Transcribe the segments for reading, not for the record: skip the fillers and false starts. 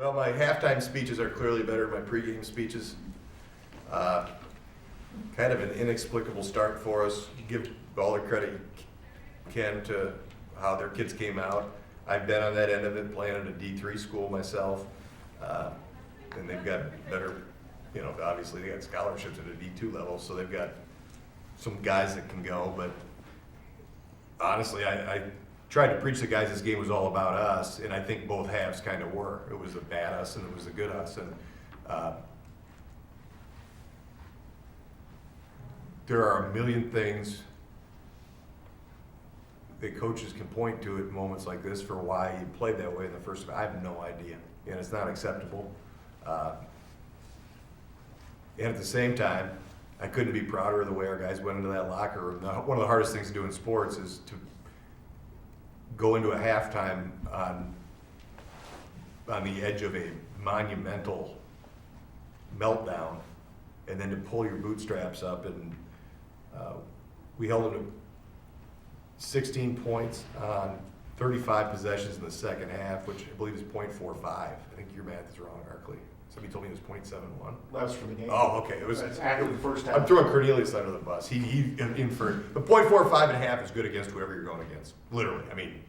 Well, my halftime speeches are clearly better than my pregame speeches. Kind of an inexplicable start for us. Give all the credit you can to how their kids came out. I've been on that end of it, playing at a D3 school myself. And they've got better, obviously they got scholarships at a D2 level, so they've got some guys that can go. But honestly, I tried to preach the guys this game was all about us, and I think both halves kind of were. It was the bad us and it was the good us. And there are a million things that coaches can point to at moments like this for why you played that way in the first. I have no idea, and it's not acceptable. And at the same time, I couldn't be prouder of the way our guys went into that locker room. One of the hardest things to do in sports is to go into a halftime on the edge of a monumental meltdown, and then to pull your bootstraps up. And we held them to 16 points on 35 possessions in the second half, which I believe is .45. I think your math is wrong, Arkley. Somebody told me it was .71. That was for the game. Oh, okay. That's after the first half. I'm throwing Cornelius under the bus. He inferred. But .45 and a half is good against whoever you're going against. Literally. I mean,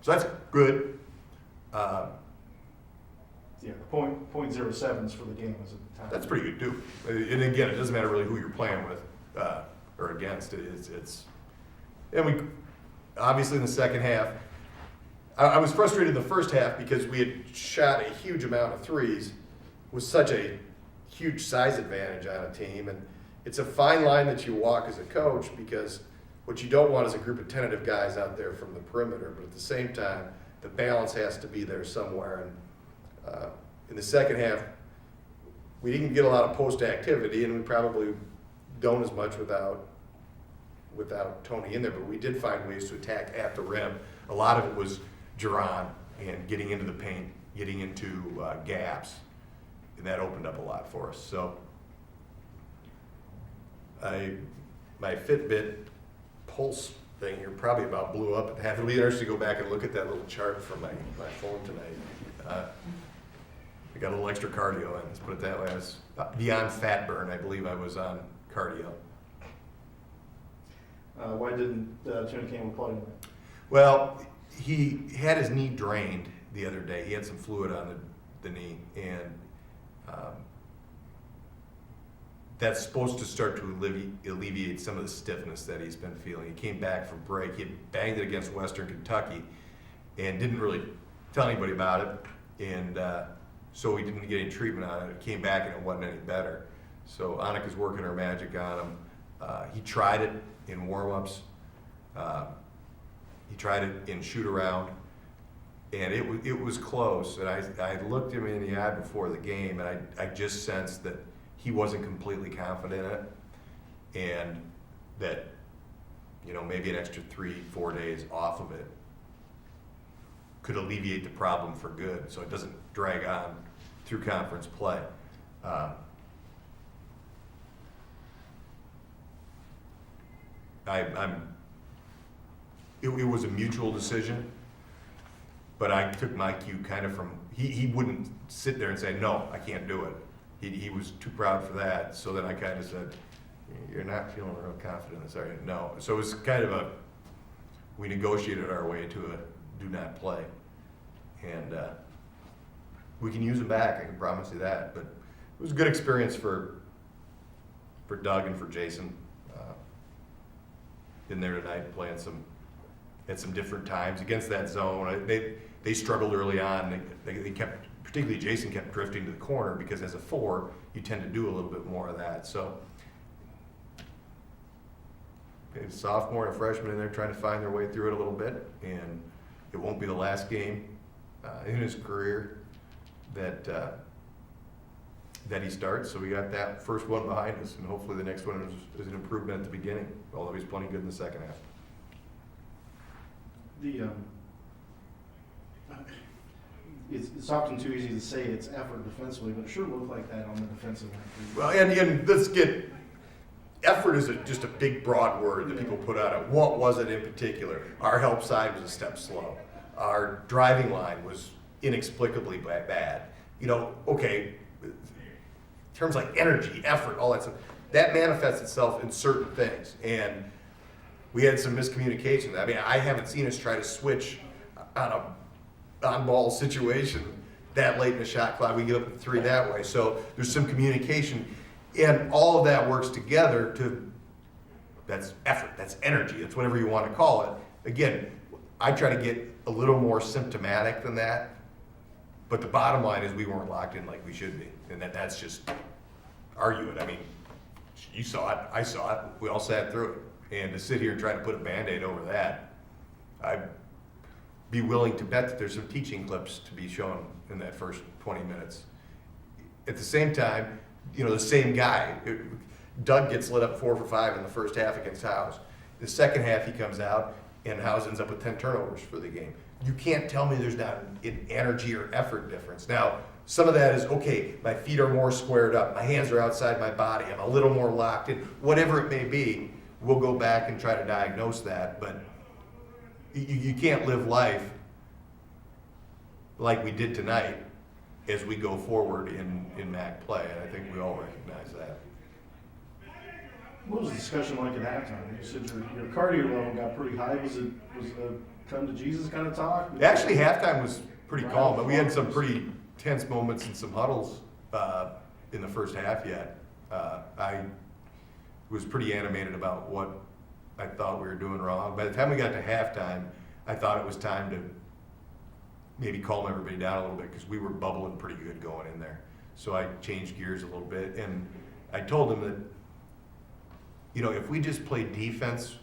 so that's good. Yeah, the .07s for the game was at the time. That's pretty good too. And again, it doesn't matter really who you're playing with or against. And we obviously in the second half, I was frustrated in the first half because we had shot a huge amount of threes with such a huge size advantage on a team. And it's a fine line that you walk as a coach, because what you don't want is a group of tentative guys out there from the perimeter. But at the same time, the balance has to be there somewhere. And in the second half, we didn't get a lot of post activity, and we probably don't as much without Tony in there. But we did find ways to attack at the rim. A lot of it was Jerron and getting into the paint, getting into gaps, and that opened up a lot for us. So my Fitbit pulse thing here probably about blew up at half. It'll be interesting to go back and look at that little chart from my phone tonight. I got a little extra cardio in, let's put it that way. I was beyond fat burn. I believe I was on cardio. Why didn't Tony Campbell play? Well, he had his knee drained the other day. He had some fluid on the knee, and that's supposed to start to alleviate some of the stiffness that he's been feeling. He came back from break. He had banged it against Western Kentucky and didn't really tell anybody about it, and so he didn't get any treatment on it. It came back and it wasn't any better. So Annika's working her magic on him. He tried it in warm-ups. He tried it in shoot-around, and it was close. And I looked him in the eye before the game, and I just sensed that he wasn't completely confident in it, and that maybe an extra 3-4 days off of it could alleviate the problem for good, so it doesn't drag on through conference play. It was a mutual decision, but I took my cue kind of from, he wouldn't sit there and say, no, I can't do it. He was too proud for that. So then I kind of said, you're not feeling real confident in this, are you? No. So it was kind of we negotiated our way to a do not play. And we can use him back, I can promise you that. But it was a good experience for Doug and for Jason. Been there tonight playing at some different times against that zone. They struggled early on. They kept, particularly Jason, kept drifting to the corner, because as a 4, you tend to do a little bit more of that. So a sophomore and a freshman in there trying to find their way through it a little bit, and it won't be the last game in his career that he starts. So we got that first one behind us, and hopefully the next one is an improvement at the beginning, although he's plenty good in the second half. It's often too easy to say it's effort defensively, but it sure looked like that on the defensive end. Well, and let's get, effort is just a big, broad word that people put on it. What was it in particular? Our help side was a step slow. Our driving line was inexplicably bad. You know, okay, terms like energy, effort, all that stuff, that manifests itself in certain things. And we had some miscommunication. I mean, I haven't seen us try to switch on a on-ball situation that late in the shot clock. We get up at 3 that way. So there's some communication, and all of that works together to, that's effort, that's energy, that's whatever you want to call it. Again, I try to get a little more symptomatic than that, but the bottom line is we weren't locked in like we should be, and that's just argue it. I mean, you saw it, I saw it, we all sat through it. And to sit here and try to put a Band-Aid over that, I'd be willing to bet that there's some teaching clips to be shown in that first 20 minutes. At the same time, you know, the same guy, Doug gets lit up 4 for 5 in the first half against Howes. The second half he comes out and Howes ends up with 10 turnovers for the game. You can't tell me there's not an energy or effort difference. Now, some of that is, okay, my feet are more squared up, my hands are outside my body, I'm a little more locked in, whatever it may be. We'll go back and try to diagnose that, but you can't live life like we did tonight as we go forward in MAC play, and I think we all recognize that. What was the discussion like at halftime? You said your cardio level got pretty high. Was it a come to Jesus kind of talk? Actually, halftime was pretty calm, but we had some pretty tense moments and some huddles in the first half yet. I was pretty animated about what I thought we were doing wrong. By the time we got to halftime, I thought it was time to maybe calm everybody down a little bit because we were bubbling pretty good going in there. So I changed gears a little bit, and I told them that, you know, if we just play defense,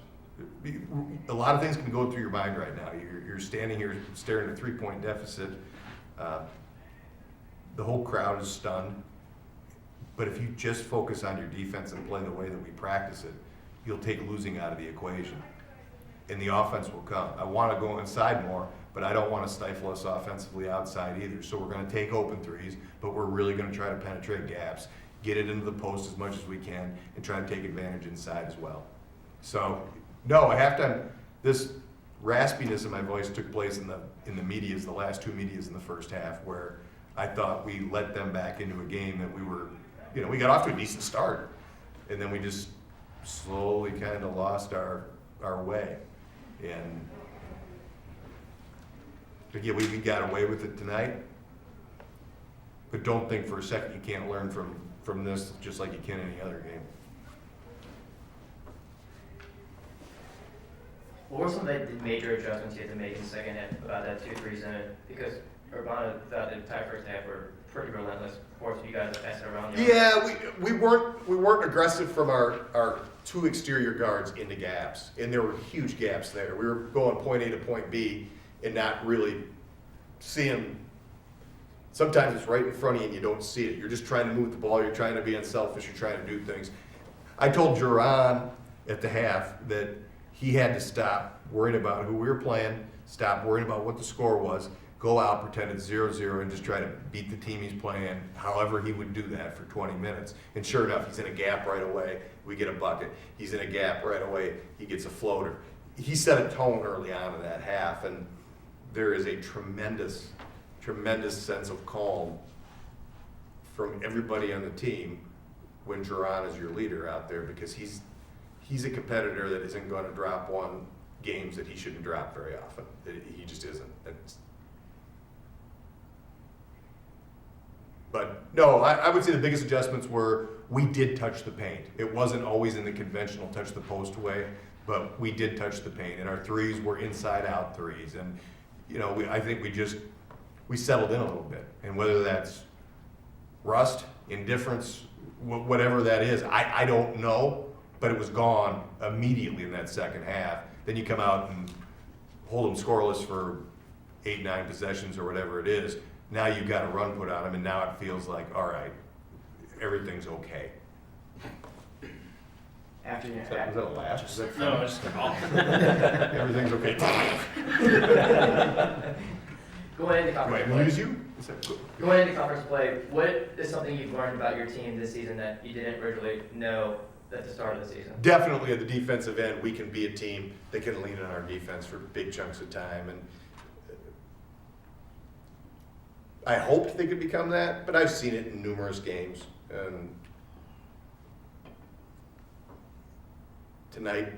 a lot of things can go through your mind right now. You're standing here staring at a 3-point deficit. The whole crowd is stunned. But if you just focus on your defense and play the way that we practice it, you'll take losing out of the equation. And the offense will come. I want to go inside more, but I don't want to stifle us offensively outside either. So we're going to take open threes, but we're really going to try to penetrate gaps, get it into the post as much as we can, and try to take advantage inside as well. So, no, at halftime, this raspiness in my voice took place in the medias, the last 2 medias in the first half, where I thought we let them back into a game that we were, you know, we got off to a decent start, and then we just slowly kind of lost our way. And again, we got away with it tonight, but don't think for a second you can't learn from this just like you can any other game. What were some of the major adjustments you had to make in the second half about that 2-3 zone? Because Urbana throughout the entire first half were pretty relentless, forcing you guys to pass it around. Yeah, we weren't aggressive from our 2 exterior guards into gaps, and there were huge gaps there. We were going point A to point B and not really seeing. Sometimes it's right in front of you and you don't see it. You're just trying to move the ball. You're trying to be unselfish. You're trying to do things. I told Duran at the half that he had to stop worrying about who we were playing, stop worrying about what the score was, go out, pretend it's 0-0, and just try to beat the team he's playing, however he would do that for 20 minutes. And sure enough, he's in a gap right away, we get a bucket. He's in a gap right away, he gets a floater. He set a tone early on in that half, and there is a tremendous sense of calm from everybody on the team when Duran is your leader out there, because he's a competitor that isn't going to drop one games that he shouldn't drop very often. He just isn't. But no, I would say the biggest adjustments were we did touch the paint. It wasn't always in the conventional touch the post way, but we did touch the paint, and our threes were inside out threes. And you know, I think we settled in a little bit, and whether that's rust, indifference, whatever that is, I don't know, but it was gone immediately in that second half. Then you come out and hold them scoreless for 8-9 possessions or whatever it is. Now you've got a run put on them, and now it feels like, all right, everything's okay. After your Was that a laugh? Is that No, it's just all. everything's okay. Going into Do conference I play. lose you? Is that good? Going into conference play, what is something you've learned about your team this season that you didn't originally know at the start of the season? Definitely at the defensive end, we can be a team that can lean on our defense for big chunks of time. And I hoped they could become that, but I've seen it in numerous games. And tonight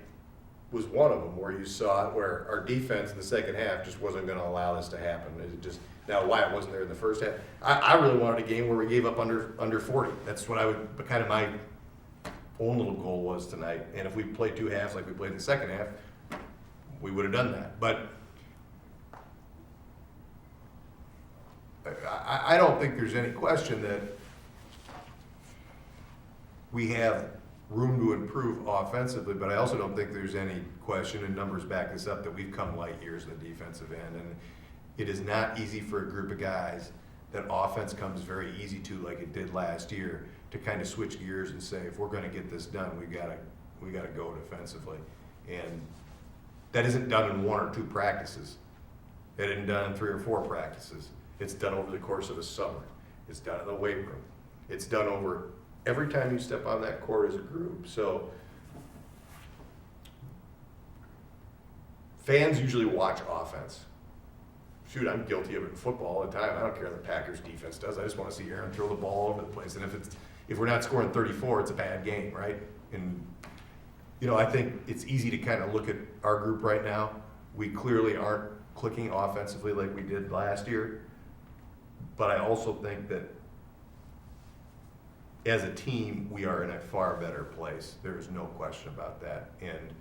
was one of them where you saw it, where our defense in the second half just wasn't going to allow this to happen. It just, now why it wasn't there in the first half. I really wanted a game where we gave up under 40. That's what I would, but kind of my own little goal was tonight. And if we played two halves like we played in the second half, we would have done that. But I don't think there's any question that we have room to improve offensively, but I also don't think there's any question, and numbers back this up, that we've come light years in the defensive end. And it is not easy for a group of guys that offense comes very easy to, like it did last year, to kind of switch gears and say, if we're going to get this done, we gotta go defensively. And that isn't done in one or two practices. That isn't done in 3 or 4 practices. It's done over the course of a summer. It's done in the weight room. It's done over every time you step on that court as a group. So fans usually watch offense. Shoot, I'm guilty of it in football all the time. I don't care what the Packers defense does. I just want to see Aaron throw the ball all over the place. And if we're not scoring 34, it's a bad game, right? And I think it's easy to kind of look at our group right now. We clearly aren't clicking offensively like we did last year. But I also think that as a team, we are in a far better place. There is no question about that. And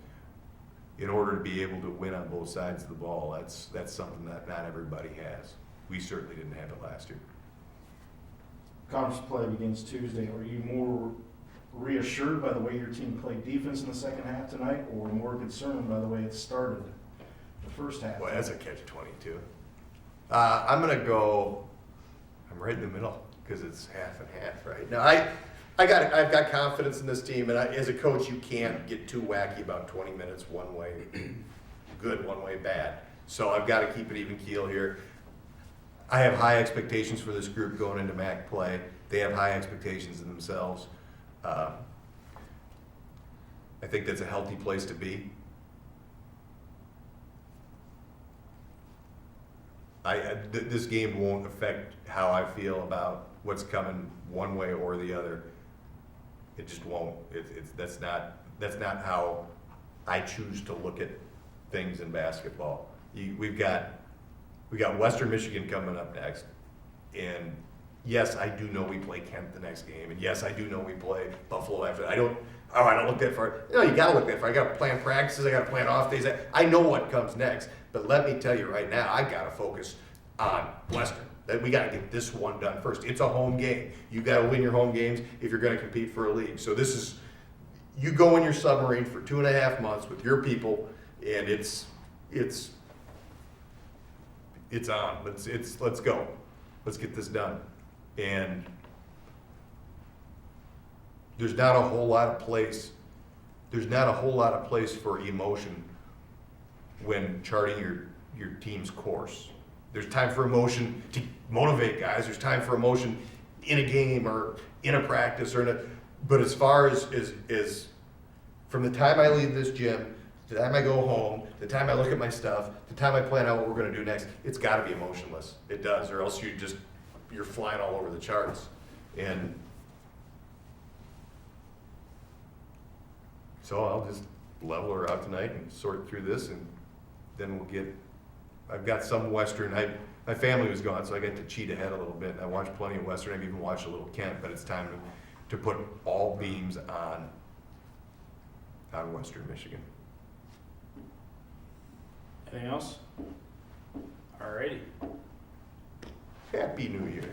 in order to be able to win on both sides of the ball, that's something that not everybody has. We certainly didn't have it last year. Conference play begins Tuesday. Are you more reassured by the way your team played defense in the second half tonight, or more concerned by the way it started the first half? Boy, that's a catch-22. I'm right in the middle because it's half and half right now. I've got confidence in this team, and as a coach, you can't get too wacky about 20 minutes one way good, one way bad. So I've got to keep it even keel here. I have high expectations for this group going into MAC play. They have high expectations in themselves. I think that's a healthy place to be. This game won't affect how I feel about what's coming one way or the other. It just won't. That's not how I choose to look at things in basketball. We've got Western Michigan coming up next, and yes, I do know we play Kent the next game, and yes, I do know we play Buffalo after that. I don't look that far. You got to look that far. I got to plan practices. I got to plan off days. I know what comes next. But let me tell you right now, I got to focus on Western. That we got to get this one done first. It's a home game. You got to win your home games if you're going to compete for a league. So this is, you go in your submarine for 2.5 months with your people, and it's on. Let's go. Let's get this done. And there's not a whole lot of place for emotion when charting your team's course. There's time for emotion to motivate guys. There's time for emotion in a game or in a practice but as far as from the time I leave this gym, the time I go home, the time I look at my stuff, the time I plan out what we're going to do next, it's got to be emotionless. It does, or else you're flying all over the charts. And so I'll just level her out tonight and sort through this, and then I've got some Western. My family was gone, so I got to cheat ahead a little bit. I watched plenty of Western. I've even watched a little Kent, but it's time to put all beams on Western Michigan. Anything else? Alrighty. Happy New Year.